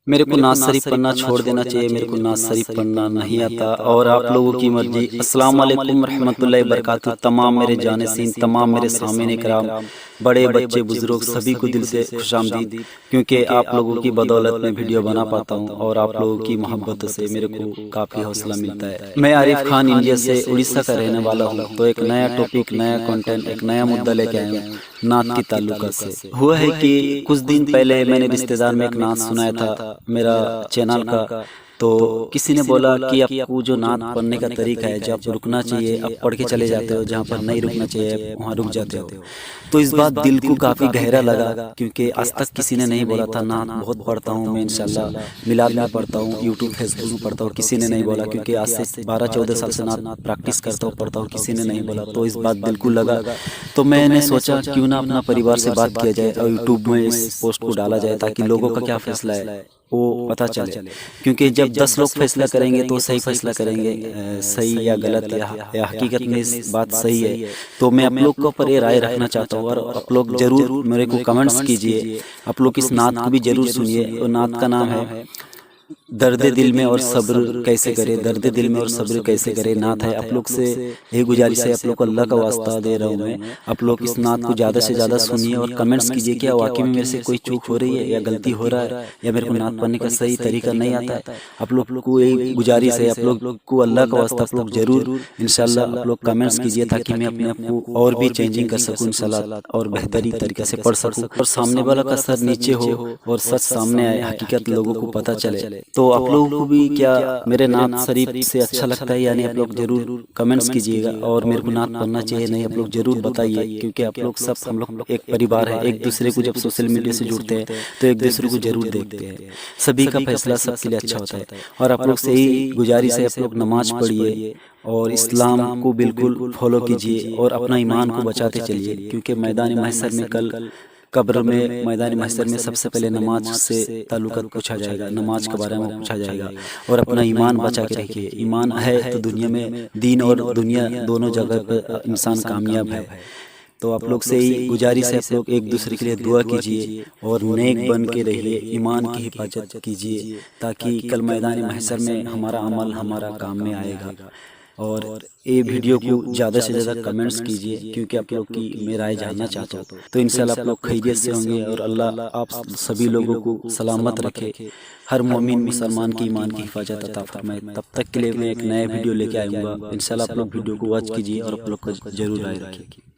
मेरे को नाज शरीफ पढ़ना छोड़ देना चाहिए। मेरे को नाज शरीफ पढ़ना नहीं आता और आप लोगों की मर्जी। अस्सलाम वालेकुम रहमतुल्लाहि बरकातहू। तमाम मेरे जानिसीन, तमाम मेरे सामीन कराम, बड़े बच्चे बुजुर्ग सभी को दिल से खुशामदीद, क्योंकि आप लोगों की बदौलत में वीडियो बना पाता हूँ और आप लोगों की मोहब्बत से मेरे को काफ़ी हौसला मिलता है। मैं आरिफ खान इंडिया से उड़ीसा का रहने वाला हूँ। तो एक नया टॉपिक, नया कंटेंट, एक नया मुद्दा लेके आया हूँ नात की ताल्लुकात से। हुआ है कि कुछ दिन पहले मैंने रिश्तेदार में एक नात सुनाया था मेरा चैनल का। तो किसी ने बोला कि आपको जो नात पढ़ने का तरीका है, जब रुकना चाहिए आप पढ़ के चले जाते हो, जहाँ पर नहीं रुकना चाहिए वहाँ रुक जाते हो। तो इस बात दिल को काफ़ी गहरा लगा, क्योंकि आज तक किसी ने नहीं बोला था। नात बहुत पढ़ता हूँ मैं, इंशाल्लाह मिलाद में पढ़ता हूँ, यूट्यूब फेसबुक में पढ़ता हूँ, किसी ने नहीं बोला। क्योंकि आज से 12-14 साल से नात प्रैक्टिस करता हूँ, पढ़ता हूँ, किसी ने नहीं बोला। तो इस बात दिल को लगा, तो मैंने सोचा क्यों ना अपना परिवार से बात किया जाए और यूट्यूब में इस पोस्ट को डाला जाए, ताकि लोगों का क्या फैसला है वो पता चले। क्योंकि जब 10 लोग फैसला करेंगे तो सही फैसला करेंगे, सही या गलत या हकीकत में इस बात सही है। तो मैं आप लोग को पर ये राय रखना चाहता हूँ और आप लोग जरूर मेरे को कमेंट्स कीजिए। आप लोग इस नात को भी जरूर सुनिए। और नात का नाम है दर्द दिल में और सब्र कैसे करे। दर्द दिल में और सब्र कैसे करे नात है। आप लोग से यही गुजारिश है, आप लोग को अल्लाह का वास्ता दे रहा हूँ मैं, आप लोग इस नात को ज़्यादा से ज़्यादा सुनिए और कमेंट्स कीजिए क्या वाकई में मेरे से कोई चूक हो रही है या गलती हो रहा है या मेरे को नात पढ़ने का सही तरीका नहीं आता है। आप लोग को यही गुजारिश है, आप लोग को अल्लाह का वास्ता आप लोग जरूर इंशाल्लाह आप लोग कमेंट्स कीजिए, ताकि मैं अपने आप को और भी चेंजिंग कर सकूँ इंशाल्लाह, और बेहतरीन तरीके से पढ़ सकूँ और सामने वाला का सर नीचे हो और सच सामने आए, हकीकत लोगों को पता चले। तो आप लोगों को भी क्या मेरे नात शरीफ से अच्छा लगता है, यानी आप लोग जरूर कमेंट्स कीजिएगा। और मेरे को नात पढ़ना चाहिए नहीं, आप लोग जरूर बताइए, क्योंकि आप लोग सब हम लोग एक परिवार है। एक दूसरे को जब सोशल मीडिया से जुड़ते हैं तो एक दूसरे को जरूर देखते हैं। सभी का फैसला सबके लिए अच्छा होता है। और आप लोग से यही गुजारिश है, आप लोग नमाज पढ़िए और इस्लाम को बिल्कुल फॉलो कीजिए और अपना ईमान को बचाते चलिए। क्योंकि मैदान महशर में कल कब्र में, मैदान महशर में सबसे पहले नमाज से ताल्लुकात पूछा जाएगा, नमाज के बारे में पूछा जाएगा। और अपना ईमान बचा के रखिए। ईमान है तो दुनिया में, दीन और दुनिया दोनों जगह पर इंसान कामयाब है। तो आप लोग से ही गुजारिश है, आप लोग एक दूसरे के लिए दुआ कीजिए और नेक बन के रहिए, ईमान की हिफाजत कीजिए, ताकि कल मैदान महशर में हमारा अमल हमारा काम में आएगा। और ये वीडियो को ज़्यादा से ज़्यादा कमेंट्स कीजिए, क्योंकि आप लोग की मैं राय जानना चाहता हूँ। तो इंशाल्लाह आप लोग खैरियत से होंगे और अल्लाह आप सभी लोगों को सलामत रखे, हर मोमिन मुसलमान की ईमान की हिफाजत अता फरमाए। तब तक के लिए मैं एक नया वीडियो लेके आऊँगा इंशाल्लाह। आप लोग वीडियो को वॉच कीजिए और आप लोग को जरूर राय रखिए।